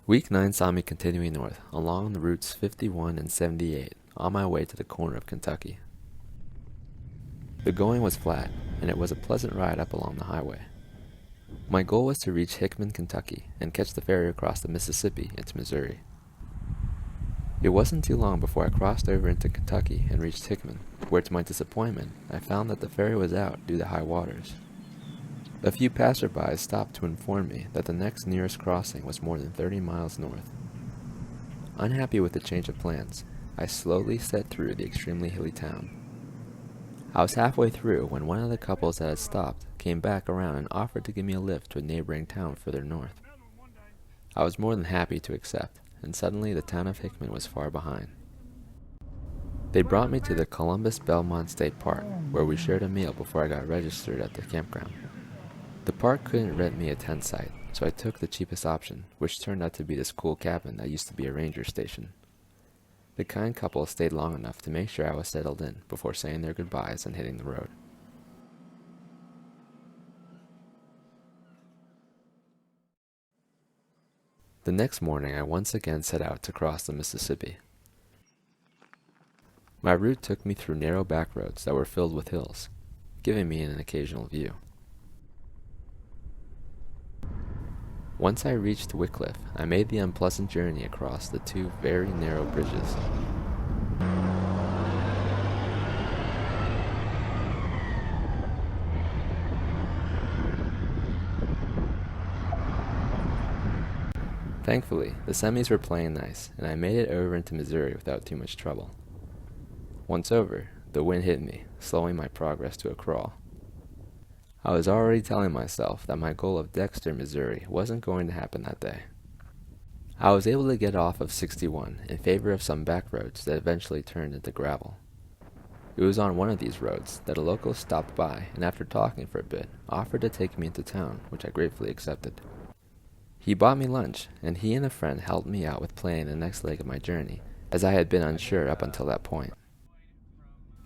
Week 9 saw me continuing north, along the routes 51 and 78, on my way to the corner of Kentucky. The going was flat, and it was a pleasant ride up along the highway. My goal was to reach Hickman, Kentucky, and catch the ferry across the Mississippi into Missouri. It wasn't too long before I crossed over into Kentucky and reached Hickman, where to my disappointment, I found that the ferry was out due to high waters. A few passersby stopped to inform me that the next nearest crossing was more than 30 miles north. Unhappy with the change of plans, I slowly set through the extremely hilly town. I was halfway through when one of the couples that had stopped came back around and offered to give me a lift to a neighboring town further north. I was more than happy to accept, and suddenly the town of Hickman was far behind. They brought me to the Columbus-Belmont State Park, where we shared a meal before I got registered at the campground. The park couldn't rent me a tent site, so I took the cheapest option, which turned out to be this cool cabin that used to be a ranger station. The kind couple stayed long enough to make sure I was settled in before saying their goodbyes and hitting the road. The next morning I once again set out to cross the Mississippi. My route took me through narrow back roads that were filled with hills, giving me an occasional view. Once I reached Wycliffe, I made the unpleasant journey across the two very narrow bridges. Thankfully, the semis were playing nice, and I made it over into Missouri without too much trouble. Once over, the wind hit me, slowing my progress to a crawl. I was already telling myself that my goal of Dexter, Missouri wasn't going to happen that day. I was able to get off of 61 in favor of some back roads that eventually turned into gravel. It was on one of these roads that a local stopped by and after talking for a bit, offered to take me into town, which I gratefully accepted. He bought me lunch, and he and a friend helped me out with planning the next leg of my journey, as I had been unsure up until that point.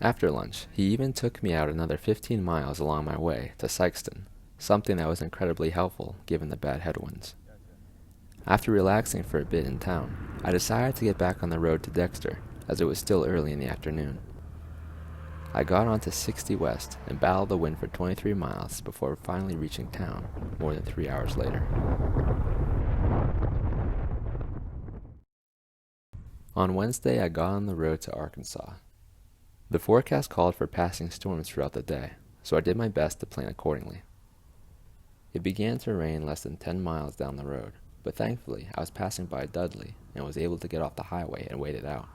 After lunch, he even took me out another 15 miles along my way to Sykeston, something that was incredibly helpful given the bad headwinds. After relaxing for a bit in town, I decided to get back on the road to Dexter, as it was still early in the afternoon. I got onto 60 West and battled the wind for 23 miles before finally reaching town more than 3 hours later. On Wednesday, I got on the road to Arkansas. The forecast called for passing storms throughout the day, so I did my best to plan accordingly. It began to rain less than 10 miles down the road, but thankfully I was passing by Dudley and was able to get off the highway and wait it out.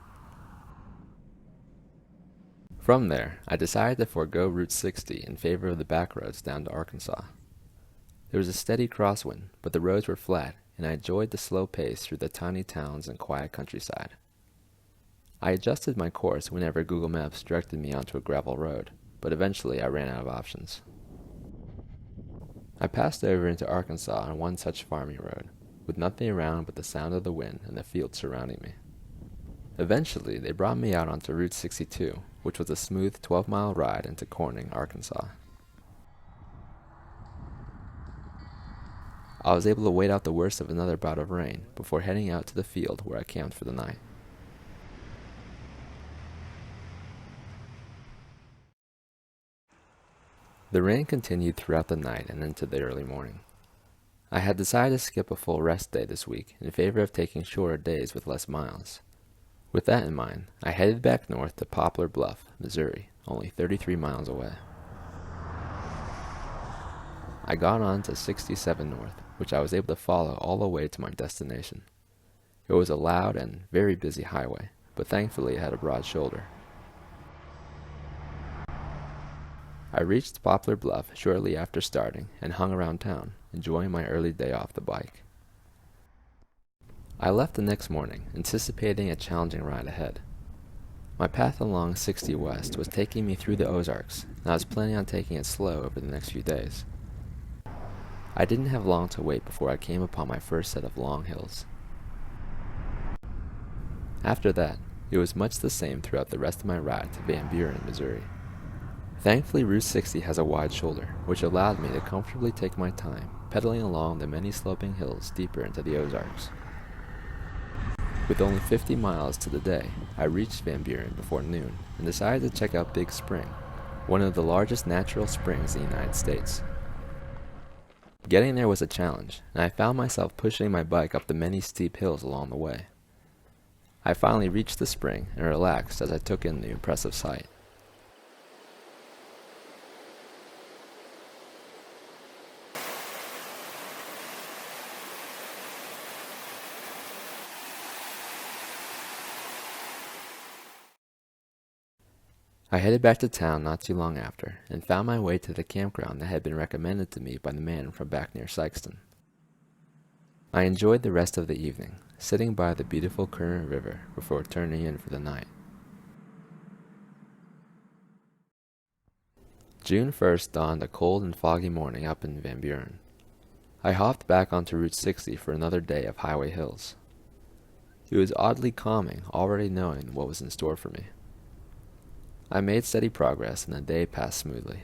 From there, I decided to forego Route 60 in favor of the back roads down to Arkansas. There was a steady crosswind, but the roads were flat, and I enjoyed the slow pace through the tiny towns and quiet countryside. I adjusted my course whenever Google Maps directed me onto a gravel road, but eventually I ran out of options. I passed over into Arkansas on one such farming road, with nothing around but the sound of the wind and the fields surrounding me. Eventually, they brought me out onto Route 62, which was a smooth 12-mile ride into Corning, Arkansas. I was able to wait out the worst of another bout of rain before heading out to the field where I camped for the night. The rain continued throughout the night and into the early morning. I had decided to skip a full rest day this week in favor of taking shorter days with less miles. With that in mind, I headed back north to Poplar, Bluff, Missouri, only 33 miles away. I got on to 67 North, which I was able to follow all the way to my destination. It was a loud and very busy highway, but thankfully it had a broad shoulder. I reached Poplar Bluff shortly after starting and hung around town, enjoying my early day off the bike. I left the next morning, anticipating a challenging ride ahead. My path along 60 West was taking me through the Ozarks, and I was planning on taking it slow over the next few days. I didn't have long to wait before I came upon my first set of long hills. After that, it was much the same throughout the rest of my ride to Van Buren, Missouri. Thankfully, Route 60 has a wide shoulder, which allowed me to comfortably take my time, pedaling along the many sloping hills deeper into the Ozarks. With only 50 miles to the day, I reached Van Buren before noon and decided to check out Big Spring, one of the largest natural springs in the United States. Getting there was a challenge, and I found myself pushing my bike up the many steep hills along the way. I finally reached the spring and relaxed as I took in the impressive sight. I headed back to town not too long after, and found my way to the campground that had been recommended to me by the man from back near Sykeston. I enjoyed the rest of the evening, sitting by the beautiful Current River before turning in for the night. June 1st dawned a cold and foggy morning up in Van Buren. I hopped back onto Route 60 for another day of highway hills. It was oddly calming, already knowing what was in store for me. I made steady progress and the day passed smoothly.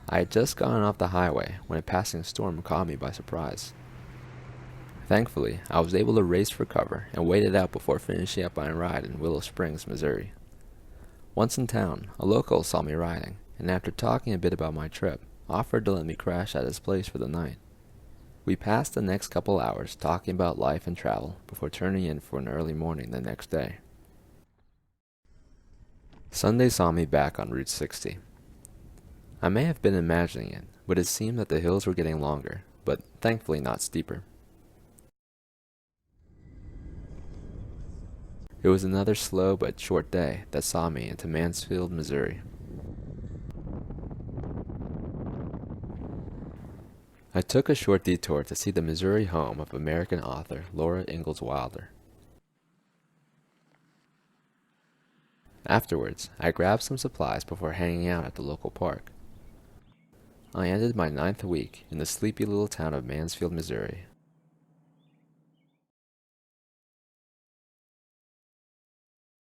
I had just gone off the highway when a passing storm caught me by surprise. Thankfully, I was able to race for cover and wait it out before finishing up my ride in Willow Springs, Missouri. Once in town, a local saw me riding, and after talking a bit about my trip, offered to let me crash at his place for the night. We passed the next couple hours talking about life and travel before turning in for an early morning the next day. Sunday saw me back on Route 60. I may have been imagining it, but it seemed that the hills were getting longer, but thankfully not steeper. It was another slow but short day that saw me into Mansfield, Missouri. I took a short detour to see the Missouri home of American author Laura Ingalls Wilder. Afterwards, I grabbed some supplies before hanging out at the local park. I ended my 9th week in the sleepy little town of Mansfield, Missouri,